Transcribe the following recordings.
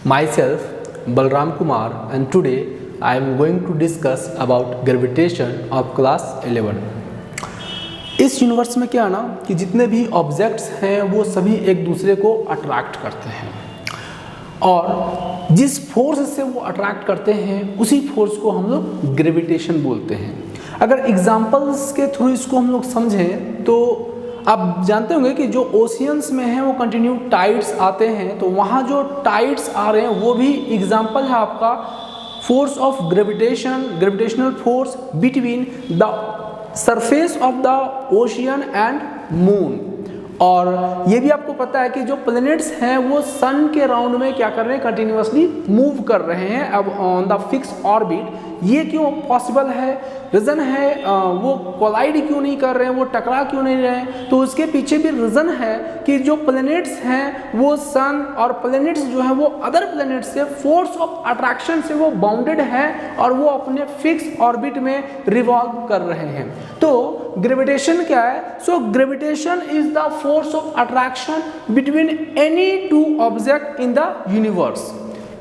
Myself Balram Kumar, and today I am going to discuss about gravitation of class 11. इस universe में क्या है ना कि जितने भी ऑब्जेक्ट्स हैं वो सभी एक दूसरे को अट्रैक्ट करते हैं और जिस फोर्स से वो अट्रैक्ट करते हैं उसी फोर्स को हम लोग ग्रेविटेशन बोलते हैं। अगर एग्जांपल्स के थ्रू इसको हम लोग समझें तो आप जानते होंगे कि जो ओशियंस में हैं वो कंटिन्यू टाइड्स आते हैं, तो वहाँ जो टाइड्स आ रहे हैं वो भी एग्जांपल है आपका force of gravitational force between the surface of the ocean and moon. और ये भी आपको पता है कि जो प्लैनेट्स हैं वो सन के राउंड में क्या कर रहे हैं, कंटिन्यूअसली मूव कर रहे हैं अब ऑन द फिक्स ऑर्बिट। ये क्यों पॉसिबल है, रीज़न है वो कोलाइड क्यों नहीं कर रहे हैं, वो टकरा क्यों नहीं रहे हैं, तो उसके पीछे भी रीज़न है कि जो प्लैनेट्स हैं वो सन और प्लैनेट्स जो है वो अदर प्लैनेट्स से फोर्स ऑफ अट्रैक्शन से वो बाउंडेड है और वो अपने फिक्स ऑर्बिट में रिवॉल्व कर रहे हैं। तो ग्रेविटेशन क्या है? So gravitation is the force of attraction between any two object in the universe.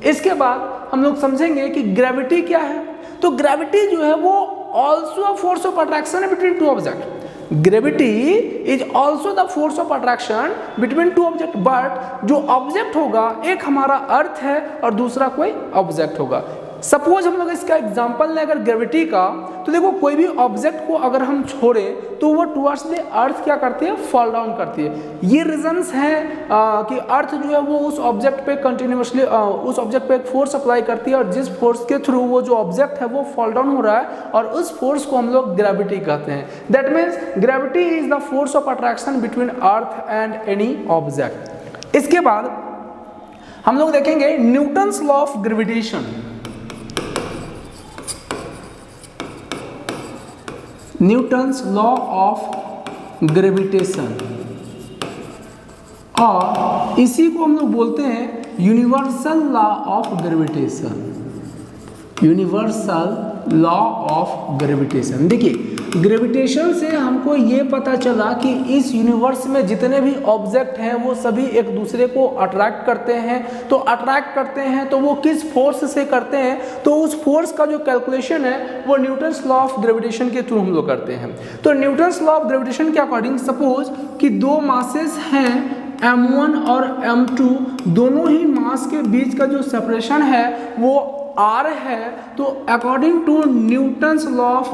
इसके बाद हम लोग समझेंगे कि ग्रेविटी क्या है। तो ग्रेविटी जो है वो also a force of attraction between two object. Gravity is also the force of attraction between two object, but जो ऑब्जेक्ट होगा एक हमारा अर्थ है और दूसरा कोई ऑब्जेक्ट होगा। सपोज हम लोग इसका एग्जांपल लें अगर ग्रेविटी का, तो देखो कोई भी ऑब्जेक्ट को अगर हम छोड़ें तो वो टुवर्ड्स द अर्थ क्या करती है, फॉल डाउन करती है। ये रीजंस हैं कि अर्थ जो है वो उस ऑब्जेक्ट पे कंटिन्यूअसली उस ऑब्जेक्ट पे एक फोर्स अप्लाई करती है और जिस फोर्स के थ्रू वो जो ऑब्जेक्ट है वो फॉल डाउन हो रहा है और उस फोर्स को हम लोग ग्रेविटी कहते हैं। That means gravity is the force of attraction between earth and any object. इसके बाद हम लोग देखेंगे Newton's law of gravitation. Newton's law of gravitation, और इसी को हम लोग बोलते हैं universal law of gravitation. Universal law of gravitation. देखिए ग्रेविटेशन से हमको ये पता चला कि इस यूनिवर्स में जितने भी ऑब्जेक्ट हैं वो सभी एक दूसरे को अट्रैक्ट करते हैं। तो अट्रैक्ट करते हैं तो वो किस फोर्स से करते हैं, तो उस फोर्स का जो कैलकुलेशन है वो न्यूटन्स लॉ ऑफ ग्रेविटेशन के थ्रू हम लोग करते हैं। तो न्यूटन्स लॉ ऑफ ग्रेविटेशन के अकॉर्डिंग सपोज कि दो मासेस हैं m1 और m2, दोनों ही मास के बीच का जो सेपरेशन है वो r है। तो according to Newton's law of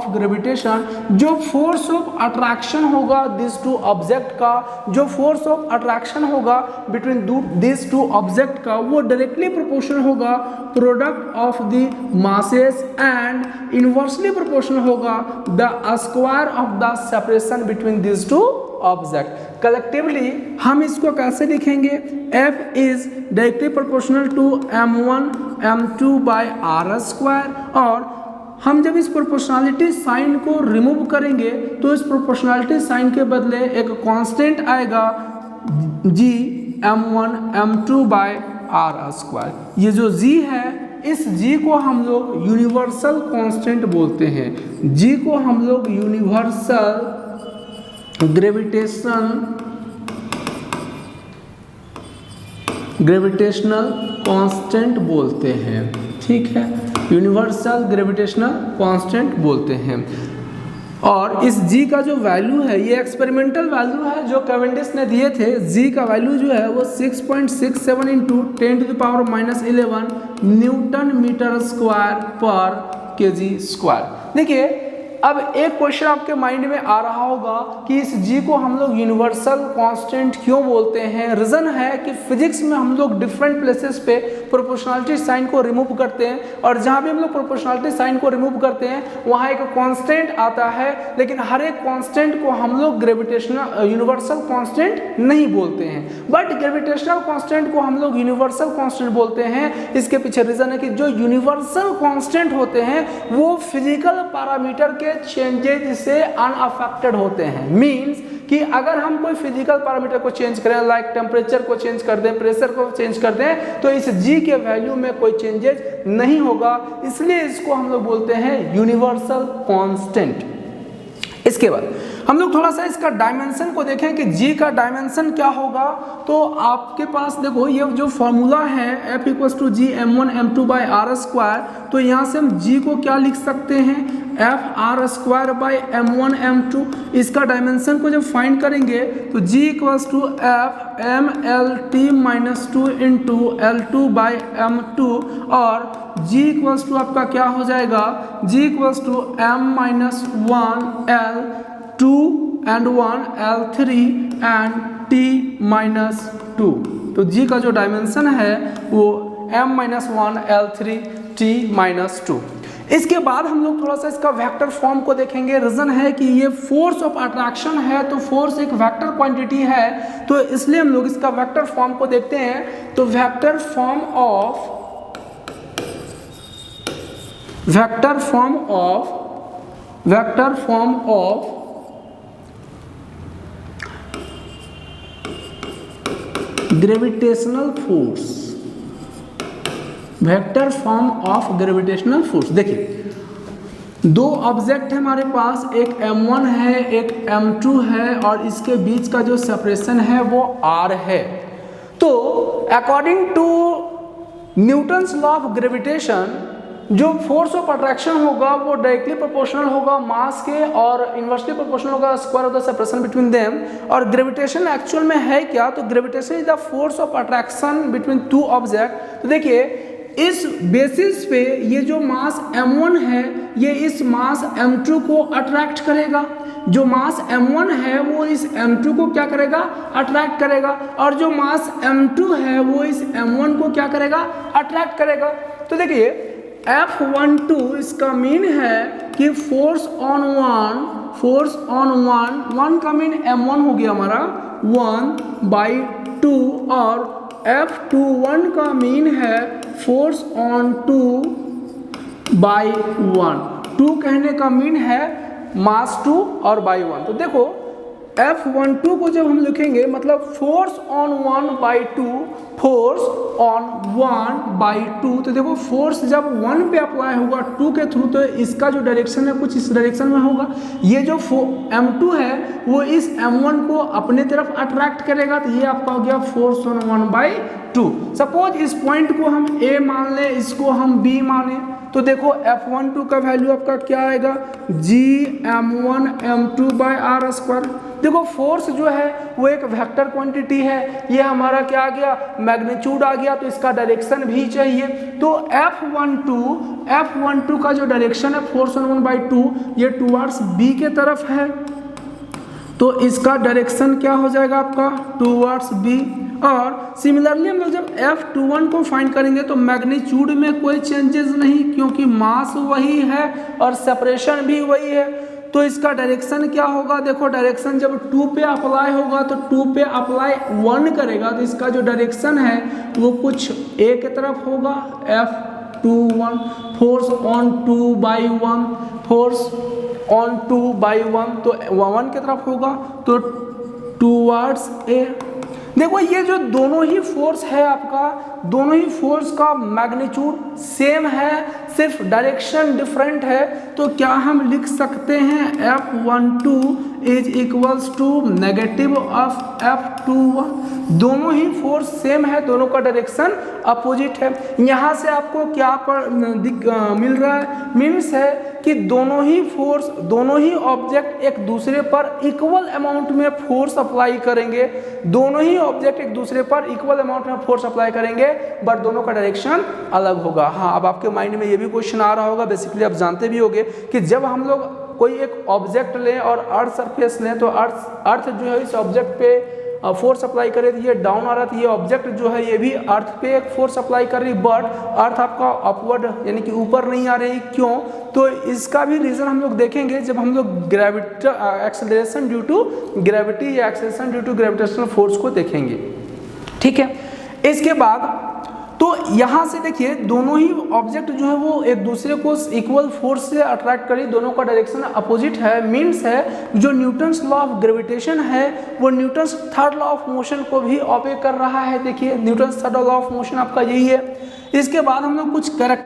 gravitation, जो फोर्स ऑफ अट्रैक्शन होगा दिस टू ऑब्जेक्ट का, जो फोर्स ऑफ अट्रैक्शन होगा बिटवीन दिस टू ऑब्जेक्ट का, वो डायरेक्टली प्रोपोर्शनल होगा product of the masses and inversely proportional होगा the square of the separation between this two object. Collectively हम इसको कैसे लिखेंगे, F is directly proportional to m1 m2 by r square, और हम जब इस प्रोपोर्शनलिटी साइन को रिमूव करेंगे तो इस प्रोपोर्शनलिटी साइन के बदले एक कांस्टेंट आएगा g m1 m2 by r square. ये जो g है इस g को हम लोग यूनिवर्सल कांस्टेंट बोलते हैं। g को हम लोग यूनिवर्सल ग्रेविटेशनल कांस्टेंट बोलते हैं। ठीक है, यूनिवर्सल ग्रेविटेशनल कांस्टेंट बोलते हैं। और इस g का जो वैल्यू है ये एक्सपेरिमेंटल वैल्यू है जो कैवेंडिश ने दिए थे। g का वैल्यू जो है वो 6.67 इंटू 10⁻11 न्यूटन मीटर स्क्वायर पर kg स्क्वायर। देखिए अब एक क्वेश्चन आपके माइंड में आ रहा होगा कि इस g को हम लोग यूनिवर्सल कांस्टेंट क्यों बोलते हैं। रीज़न है कि फिजिक्स में हम लोग डिफरेंट प्लेसेस पे प्रोपोर्शनलिटी साइन को रिमूव करते हैं और जहाँ भी हम लोग प्रोपोर्शनलिटी साइन को रिमूव करते हैं वहाँ एक कांस्टेंट आता है, लेकिन हर एक कांस्टेंट को हम लोग ग्रेविटेशनल यूनिवर्सल कांस्टेंट नहीं बोलते हैं, बट ग्रेविटेशनल कांस्टेंट को हम लोग यूनिवर्सल कांस्टेंट बोलते हैं। इसके पीछे रीज़न है कि जो यूनिवर्सल कांस्टेंट होते हैं वो फिजिकल पैरामीटर के चेंजेज से अनअफेक्टेड होते हैं। मींस कि अगर हम कोई फिजिकल पैरामीटर को चेंज करें, लाइक टेम्परेचर को चेंज कर दें, प्रेशर को चेंज कर दें, तो इस g के वैल्यू में कोई चेंजेस नहीं होगा, इसलिए इसको हम लोग बोलते हैं यूनिवर्सल कांस्टेंट। इसके बाद हम लोग थोड़ा सा इसका डायमेंशन को देखें कि जी का डायमेंशन क्या होगा। तो आपके पास देखो ये जो फॉर्मूला है F equals to G m1 m2 by r square, तो यहाँ से हम जी को क्या लिख सकते हैं F R square by m1 m2। इसका डायमेंशन को जब फाइंड करेंगे तो G equals to F M L T minus 2 into L two by m2 और g इक्वल्स टू आपका क्या हो जाएगा g equals to m minus 1 l 2 and 1 L3 and T minus 2। तो G का जो डायमेंशन है वो M minus 1 L3 T minus 2। इसके बाद हम लोग थोड़ा सा इसका वेक्टर फॉर्म को देखेंगे। रीजन है कि ये फोर्स ऑफ अट्रैक्शन है, तो फोर्स एक वेक्टर क्वांटिटी है, तो इसलिए हम लोग इसका वेक्टर फॉर्म को देखते हैं। तो vector form of gravitational force, vector form of gravitational force. देखिए दो ऑब्जेक्ट है हमारे पास, एक m1 है एक m2 है और इसके बीच का जो सेपरेशन है वो r है। तो according to Newton's law of gravitation जो फोर्स ऑफ अट्रैक्शन होगा वो डायरेक्टली प्रोपोर्शनल होगा मास के और इनवर्सली प्रोपोर्शनल होगा square of the separation between them. और ग्रेविटेशन एक्चुअल में है क्या, तो gravitation is the force of attraction between two object. तो देखिए इस बेसिस पे ये जो मास m1 है ये इस मास m2 को अट्रैक्ट करेगा, जो मास m1 है वो इस m2 को क्या करेगा अट्रैक्ट करेगा, और जो मास m2 है वो इस m1 को क्या करेगा अट्रैक्ट करेगा। तो देखिए F12 इसका मीन है कि फोर्स ऑन वन का मीन m1 हो गया हमारा 1/2 और F21 का मीन है फोर्स ऑन 2/1। 2 कहने का मीन है मास 2 और बाई 1। तो देखो F12 को जब हम लिखेंगे मतलब फोर्स ऑन 1/2, फोर्स ऑन 1/2। तो देखो फोर्स जब 1 पे अप्लाई होगा 2 के थ्रू तो इसका जो डायरेक्शन है कुछ इस डायरेक्शन में होगा। ये जो m2 है वो इस m1 को अपने तरफ अट्रैक्ट करेगा, तो ये आपका हो गया फोर्स ऑन 1/2। सपोज इस पॉइंट को हम A मान लें, इसको हम B माने, तो देखो F12 का वैल्यू आपका क्या आएगा G m1 m2 by r square. देखो फोर्स जो है वो एक वेक्टर क्वांटिटी है, ये हमारा क्या आ गया मैग्नीट्यूड आ गया, तो इसका डायरेक्शन भी चाहिए। तो F12 का जो डायरेक्शन है फोर्स ऑन 1/2 ये टुवर्ड्स B के तरफ है, तो इसका डायरेक्शन क्या हो जाएगा आपका टुवर्ड्स B। और सिमिलरली हम लोग जब F21 को फाइंड करेंगे तो मैग्नीट्यूड में कोई चेंजेस नहीं क्योंकि मास वही है और सेपरेशन भी वही है, तो इसका डायरेक्शन क्या होगा, देखो डायरेक्शन जब 2 पे अप्लाई होगा तो 2 पे अप्लाई 1 करेगा, तो इसका जो डायरेक्शन है वो कुछ A के तरफ होगा F21। Force on 2/1, force on 2/1 तो 1 की तरफ होगा, तो टूवर्ड्स A। देखो ये जो दोनों ही फोर्स है आपका, दोनों ही फोर्स का मैग्नीट्यूड सेम है, सिर्फ डायरेक्शन डिफरेंट है, तो क्या हम लिख सकते हैं F12 is equals to negative of F21। दोनों ही फोर्स सेम है, दोनों का डायरेक्शन अपोजिट है। यहाँ से आपको क्या मिल रहा है, मीन्स है कि दोनों ही फोर्स, दोनों ही ऑब्जेक्ट एक दूसरे पर इक्वल अमाउंट में फोर्स अप्लाई करेंगे, दोनों ही ऑब्जेक्ट एक दूसरे पर इक्वल अमाउंट में फोर्स अप्लाई करेंगे, बट दोनों का डायरेक्शन अलग होगा। हाँ, अब आपके माइंड में ये भी क्वेश्चन आ रहा होगा, बेसिकली आप जानते भी होंगे कि जब हम लोग कोई एक ऑब्जेक्ट लें और अर्थ सरफेस लें तो अर्थ जो है इस ऑब्जेक्ट पे फोर्स अप्लाई करे तो ये डाउन आ रहा था, ये ऑब्जेक्ट जो है ये भी अर्थ पे एक फोर्स अप्लाई कर रही, बट अर्थ आपका अपवर्ड यानी कि ऊपर नहीं आ रही, क्यों? तो इसका भी रीज़न हम लोग देखेंगे जब हम लोग एक्सेलरेशन ड्यू टू ग्रेविटी या acceleration due to gravitational force को देखेंगे। ठीक है, इसके बाद तो यहाँ से देखिए दोनों ही ऑब्जेक्ट जो है वो एक दूसरे को इक्वल फोर्स से अट्रैक्ट करी, दोनों का डायरेक्शन अपोजिट है, मीन्स है जो न्यूटन्स लॉ ऑफ ग्रेविटेशन है वो Newton's third law of motion को भी ऑबे कर रहा है। देखिए Newton's third law of motion आपका यही है। इसके बाद हम लोग कुछ